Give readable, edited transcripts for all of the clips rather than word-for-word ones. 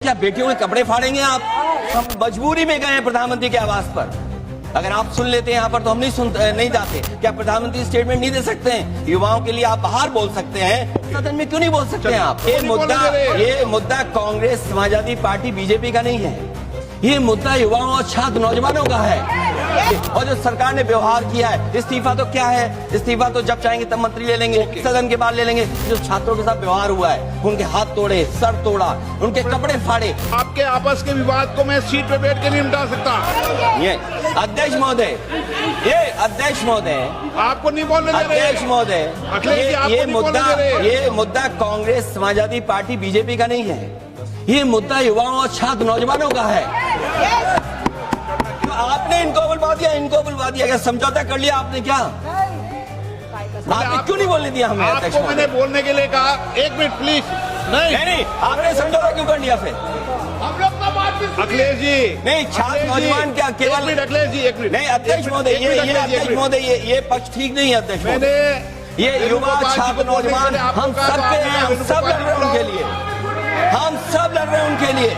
क्या बेटियों के कपड़े फाड़ेंगे आप? हम मजबूरी में गए हैं प्रधानमंत्री के आवास पर। अगर आप सुन लेते हैं यहाँ पर तो हम नहीं जाते। क्या प्रधानमंत्री स्टेटमेंट नहीं दे सकते हैं? युवाओं के लिए आप बाहर बोल सकते हैं, सदन में क्यों नहीं बोल सकते हैं आप? ये मुद्दा कांग्रेस, समाजवादी पार्टी, बीजेपी का नहीं है। ये मुद्दा युवाओं और छात्र नौजवानों का है। और जो सरकार ने व्यवहार किया है, इस्तीफा तो क्या है? इस्तीफा तो जब चाहेंगे तब मंत्री ले लेंगे, सदन के बाद ले लेंगे। जो छात्रों के साथ व्यवहार हुआ है, उनके हाथ तोड़े, सर तोड़ा, उनके कपड़े फाड़े। आपके आपस के विवाद को मैं सीट पे बैठ के नहीं मिटा सकता। ये अध्यक्ष महोदय, आपको नहीं बोलने दे रहे। अध्यक्ष महोदय, ये मुद्दा कांग्रेस, समाजवादी पार्टी, बीजेपी का नहीं है। ये मुद्दा युवाओं और छात्र नौजवानों का है। आपने इनको बुलवा दिया, क्या समझौता कर लिया आपने? क्या आपने क्यों नहीं बोलने दिया हमें? आपको मैंने बोलने के लिए कहा, एक मिनट प्लीज। नहीं, आपने समझौता क्यों कर लिया फिर? अखिलेश जी नहीं, छात्र नौजवान क्या केवल? अखिलेश जी एक मिनट। नहीं अध्यक्ष महोदय, ये पक्ष ठीक नहीं है अध्यक्ष महोदय। ये युवा, छात्र, नौजवान हम सब पे हैं, हम सब लड़ रहे हैं उनके लिए, हम सब लड़ रहे हैं उनके लिए।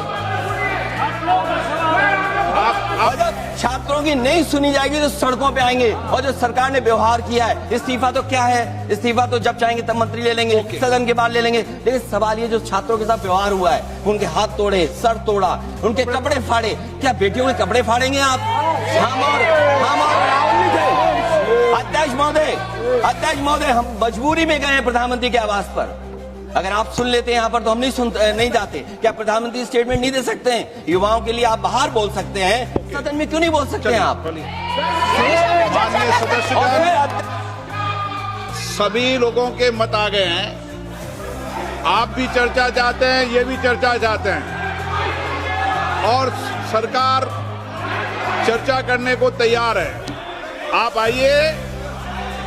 और जब छात्रों की नहीं सुनी जाएगी तो सड़कों पे आएंगे। और जो सरकार ने व्यवहार किया है, इस्तीफा तो क्या है? इस्तीफा तो जब चाहेंगे तब मंत्री ले लेंगे, सदन के बाद ले लेंगे। लेकिन सवाल ये, जो छात्रों के साथ व्यवहार हुआ है, उनके हाथ तोड़े, सर तोड़ा, उनके कपड़े फाड़े, क्या बेटियों के कपड़े फाड़ेंगे आप? हम और राहुल नहीं थे। अध्यक्ष महोदय, हम मजबूरी में गए हैं प्रधानमंत्री के आवास पर। अगर आप सुन लेते हैं यहाँ पर तो हम नहीं जाते। क्या प्रधानमंत्री स्टेटमेंट नहीं दे सकते हैं? युवाओं के लिए आप बाहर बोल सकते हैं, सदन में क्यों नहीं बोल सकते हैं आप? माननीय सदस्यगण, सभी लोगों के मत आ गए हैं। आप भी चर्चा चाहते हैं, ये भी चर्चा चाहते हैं, और सरकार चर्चा करने को तैयार है। आप आइए,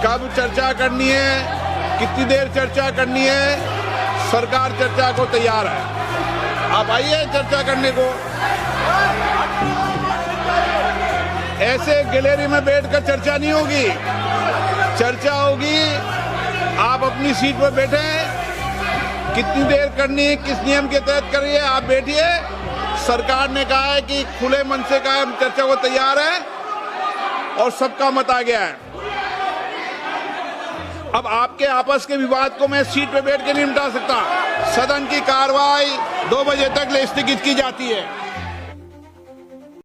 कब चर्चा करनी है, कितनी देर चर्चा करनी है, सरकार चर्चा को तैयार है। आप आइए चर्चा करने को। ऐसे गैलरी में बैठकर चर्चा नहीं होगी, चर्चा होगी। आप अपनी सीट पर बैठे, कितनी देर करनी है, किस नियम के तहत करिए, आप बैठिए। सरकार ने कहा है कि खुले मन से कहा है, चर्चा को तैयार है, और सबका मत आ गया है। अब आपके आपस के विवाद को मैं सीट पे बैठ के नहीं मिटा सकता। सदन की कार्रवाई 2 बजे तक स्थगित की जाती है।